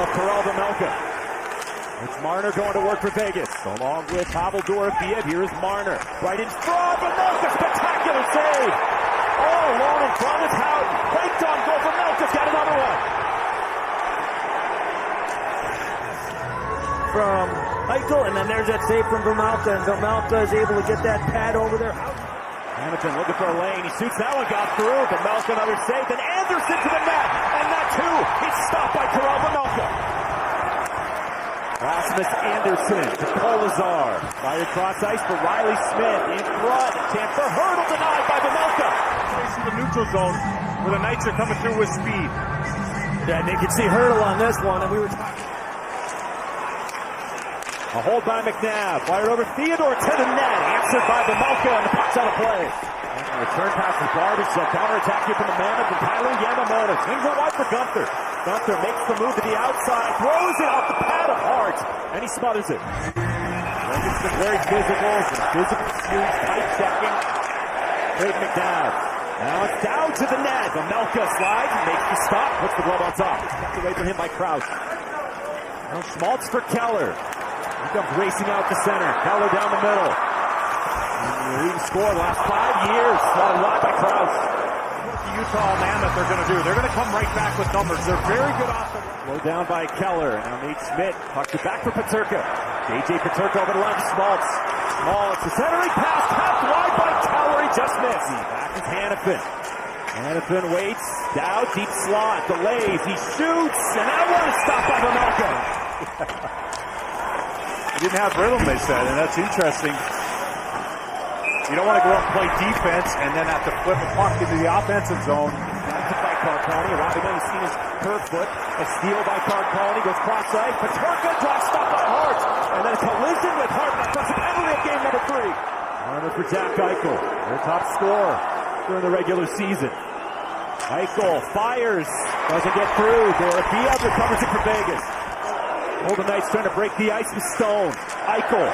of Karel Vejmelka. It's Marner going to work for Vegas, along with Pavel Dorofeev. Here is Marner, right in front. Vejmelka, spectacular save! All alone in front with Houghton. Faked on goal. Vejmelka's got another one. From Eichel, and then there's that save from Vejmelka, and Vejmelka is able to get that pad over there. Hamilton looking for a lane. He shoots that one, got through. Vejmelka another save, and Anderson to the net, and that too. He's stopped by Karel Vejmelka. Rasmus Anderson to Kolazar. Fired cross ice for Riley Smith in front. Chance for Hurdle, denied by Vejmelka. Facing the neutral zone where the Knights are coming through with speed. Yeah, and you can see Hurdle on this one, and we were talking. A hold by McNabb. Fired over Theodore to the net. Answered by Vejmelka, and the puck's out of play. And the return pass is Barbashev. Counterattack here from the Mammoth and Tyler Yamamoto. Swings it wide for Gunther. Gunther makes the move to the outside. Throws it off the pad of Hart. And he smothers it. It's been very physical. Some physical skills. Tight checking. Craig McNabb. Now it's down to the net. Vejmelka slides and makes the stop. Puts the glove on top. Kept away from him by Krause. Now Schmaltz for Keller. He comes racing out to center. Keller down the middle. And the leading score the last 5 years. Slotted wide by Krause. What the Utah Mammoth are going to do? They're going to come right back with numbers. They're very good offense. Low down by Keller. Now Nate Schmidt pucks it back for Peterka. JJ Peterka over the line to Schmaltz. Schmaltz, the centering pass, tapped wide by Keller. He just missed. Back is Hanifin. Hanifin waits. Down, deep slot. Delays. He shoots. And that one is stopped by Vejmelka. He didn't have rhythm, they said, and that's interesting. You don't want to go up and play defense and then have to flip a puck into the offensive zone. By Carconi, arriving on the scene is Kerfoot. A steal by Carconi, goes cross-ice. Peterka drives stop by Hart. And then a collision with Hart. That puts a penalty of game number 3. Armor for Jack Eichel, their top scorer during the regular season. Eichel fires, doesn't get through. Dorofeev recovers it for Vegas. Golden Knights trying to break the ice with Stone. Eichel.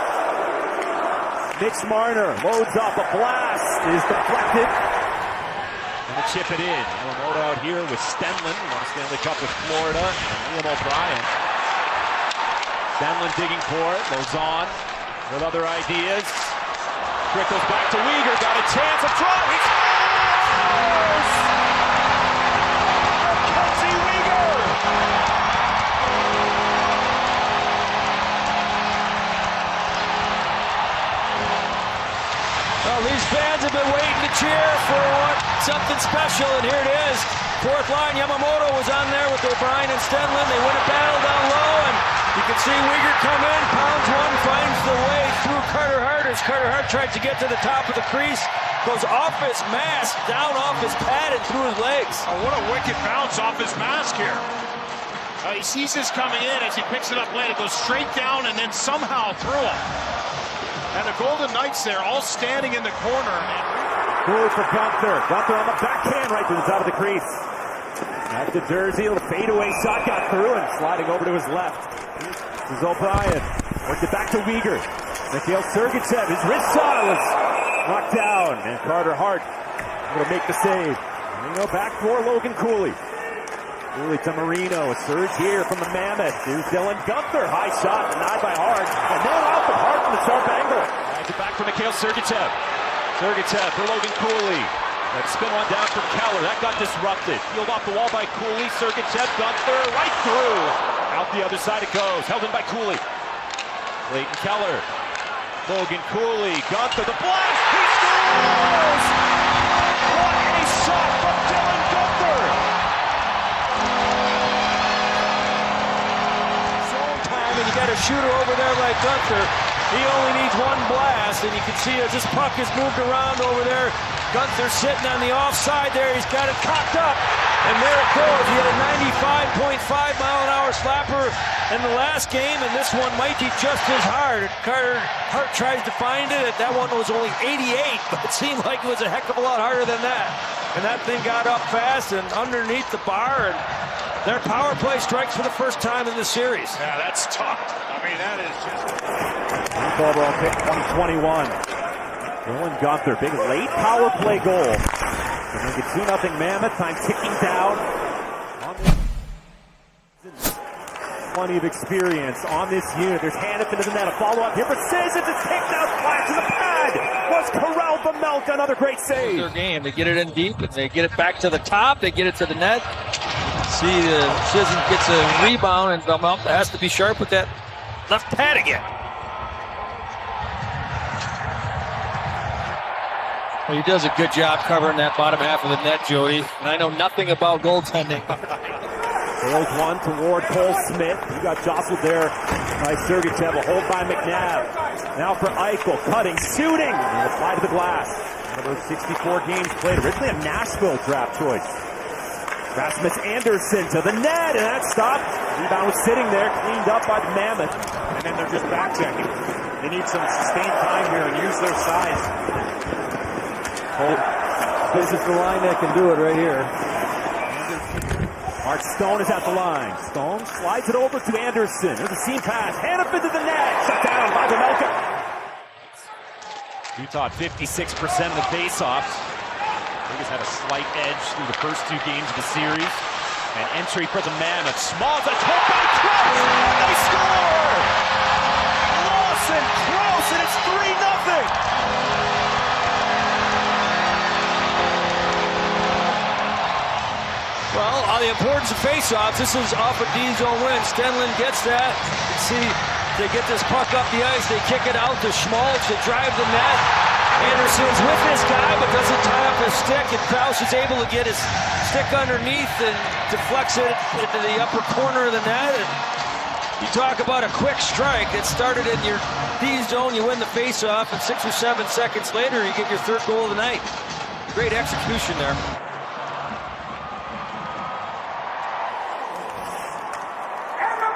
Mitch Marner loads up. A blast is deflected. And a chip it in. Yamamoto out here with Stenlund. Won a Stanley Cup with Florida. And Liam O'Brien. Stenlund digging for it. Lozon with other ideas. Trickles back to Weegar. Got a chance up front. He scores! Kelsey Weegar! Well, these fans have been waiting to cheer for something special, and here it is. Fourth line, Yamamoto was on there with O'Brien and Stenlund. They win a battle down low, and you can see Weegar come in, pounds one, finds the way through Carter Hart as Carter Hart tries to get to the top of the crease. Goes off his mask, down off his pad, and through his legs. Oh, what a wicked bounce off his mask here. He sees this coming in as he picks it up late. It goes straight down and then somehow through him. And the Golden Knights there, all standing in the corner. Cooley for Gunther. Gunther on the backhand right to the top of the crease. Back to Jersey. The fadeaway shot got through and sliding over to his left. This is O'Brien. Worked it back to Weegar. Mikhail Sergachev. His wrist shot was knocked down. And Carter Hart will make the save. Marino back for Logan Cooley. Cooley to Marino. A surge here from the Mammoth. Here's Dylan Gunther. High shot denied by Hart. And then out from Hart from the sharp angle. Back it back for Mikhail Sergachev. Sergachev for Logan Cooley. That spin one down from Keller. That got disrupted. Peeled off the wall by Cooley. Sergachev, Gunther, right through. Out the other side it goes. Held in by Cooley. Clayton Keller. Logan Cooley. Gunther, the blast. He scores! What a shot from Dylan Gunther! Zone time, and you got a shooter over there like Gunther. He only needs one blast, and you can see as this puck is moved around over there. Gunther sitting on the offside there. He's got it cocked up, and there it goes. He had a 95.5 mile an hour slapper in the last game, and this one might be just as hard. Carter Hart tries to find it. That one was only 88, but it seemed like it was a heck of a lot harder than that. And that thing got up fast and underneath the bar, and their power play strikes for the first time in the series. Yeah, that's tough. I mean, that is just... Overall pick 2021. Dylan Gunther, big late power play goal. To make it 2-0 Mammoth. Time ticking down. plenty of experience on this unit. There's Hannafin to the net. A follow-up here for Sissons. It's kicked out. Flash to the pad. Was corralled the Melka. Another great save. Their game. They get it in deep, and they get it back to the top. They get it to the net. See, Sissons gets a rebound, and Melka has to be sharp with that left pad again. Well, he does a good job covering that bottom half of the net, Jody. And I know nothing about goaltending. Sails one toward Cole Smith. He got jostled there by Sergachev. A hold by McNabb. Now for Eichel. Cutting, shooting. And applied to the glass. One of those 64 games played. Originally a Nashville draft choice. Rasmus Anderson to the net. And that stopped. Rebound was sitting there. Cleaned up by the Mammoth. And then they're just back checking. They need some sustained time here and use their size. This is the line that can do it right here. Mark Stone is at the line. Stone slides it over to Anderson. There's a seam pass. Hannafin to the net. Shut down by Vejmelka. Utah 56% of the faceoffs. Vegas had a slight edge through the first two games of the series. An entry for the Mammoth. Smalls, that's hit by Krause. They score! Lawson, Krause, and it's 3-0. Well, on the importance of faceoffs, this is off a D-zone win. Stenlund gets that. See, they get this puck up the ice. They kick it out to Schmaltz to drive the net. Anderson's with this guy, but doesn't tie up his stick. And Krause is able to get his stick underneath and deflects it into the upper corner of the net. And you talk about a quick strike. It started in your D-zone. You win the faceoff, and 6 or 7 seconds later, you get your third goal of the night. Great execution there.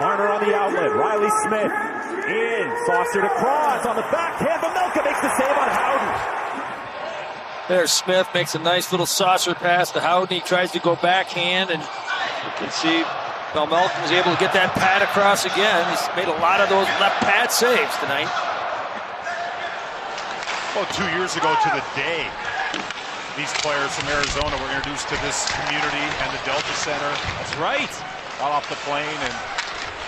Marner on the outlet. Riley Smith in. Saucer to Cross on the backhand. Vejmelka makes the save on Howden. There's Smith, makes a nice little saucer pass to Howden. He tries to go backhand, and you can see Vejmelka was able to get that pad across again. He's made a lot of those left pad saves tonight. Well, 2 years ago to the day, these players from Arizona were introduced to this community and the Delta Center. That's right. Got off the plane, and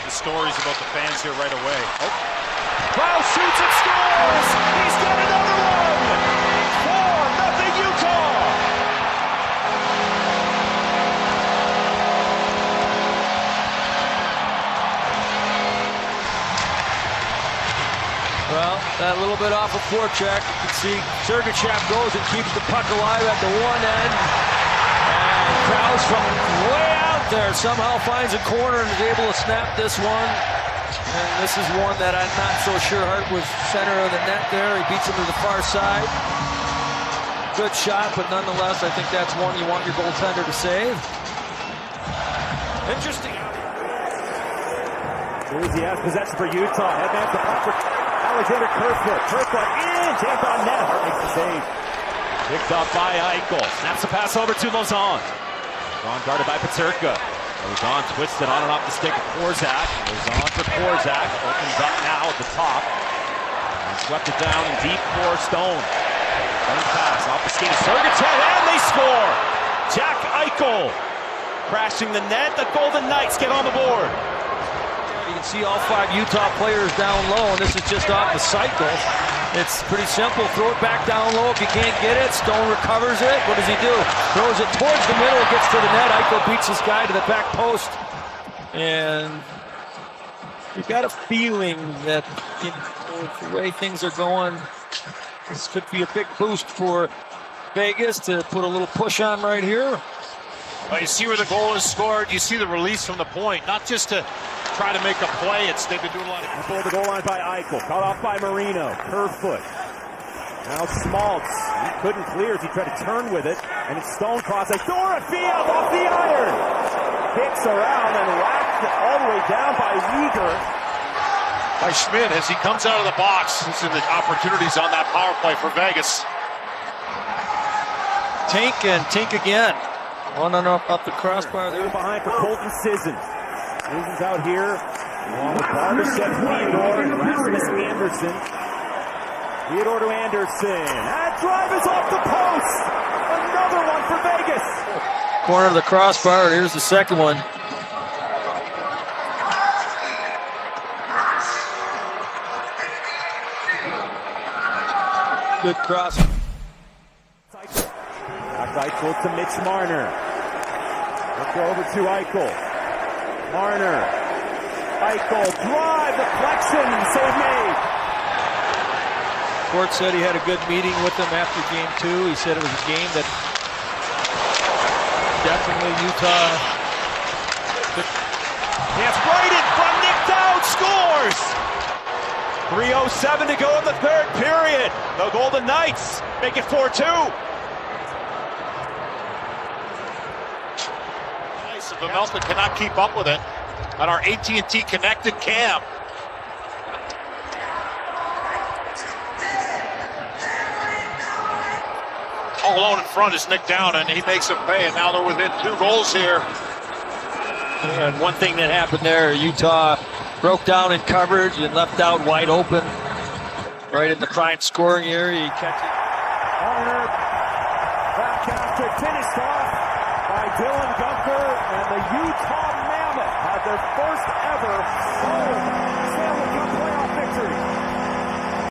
the stories about the fans here right away. Oh. Krause shoots and scores! He's got another one! 4-0 Utah! Well, that little bit off a forecheck. You can see Sergachev goes and keeps the puck alive at the one end. And Krause from way out there somehow finds a corner and is able to snap this one. And this is one that I'm not so sure Hart was center of the net there. He beats him to the far side. Good shot, but nonetheless, I think that's one you want your goaltender to save. Interesting. Jersey has possession for Utah. Headman to puck for Alexander Kerfoot. Kerfoot in. Jammed on net. Hart makes the save. Picked up by Eichel. Snaps the pass over to Lauzon. Lauzon guarded by Peterka. Lauzon twisted on and off the stick of Korczak. Lauzon for Korczak. Opens up now at the top. And swept it down in deep for Stone. Stone pass off the skate of Sergachev, and they score! Jack Eichel crashing the net. The Golden Knights get on the board. You can see all 5 Utah players down low, and this is just off the cycle. It's pretty simple. Throw it back down low. If you can't get it, Stone recovers it. What does he do? Throws it towards the middle. It gets to the net. Eichel beats this guy to the back post. And you've got a feeling that the way things are going, this could be a big boost for Vegas to put a little push on right here. Well, you see where the goal is scored. You see the release from the point. Not just to try to make a play. They've been doing a lot of... Before the goal line by Eichel. Cut off by Marino. Kerfoot. Now Schmaltz. He couldn't clear as he tried to turn with it. And it's Stone crossing. Dorofield off the iron. Kicks around and whacked all the way down by Uyghur. By Schmidt as he comes out of the box. This is the opportunities on that power play for Vegas. Tink and Tink again. On and up the crossbar there. Behind for Colton Sissons. Sissons out here. Along with Barbashev, Theodore, and Rasmus Anderson. Theodore to Anderson. That drive is off the post. Another one for Vegas. Corner of the crossbar. Here's the second one. good cross. Back Eichel to Mitch Marner. Look over to Eichel. Marner. Eichel, drive, deflection, save made. Court said he had a good meeting with him after game 2. He said it was a game that definitely Utah. It's right in front, Nick Dowd scores! 3:07 to go in the third period. The Golden Knights make it 4-2. Nice, and Vejmelka cannot keep up with it on our AT&T connected cam. All alone in front is Nick Dowd, and he makes a pay, and now they're within 2 goals here. And one thing that happened there, Utah broke down in coverage and left out wide open. Right in the prime scoring area, he catches. Marner back after finished off by Dylan Guenther, and the Utah Mammoth had their first ever Stanley Cup playoff victory.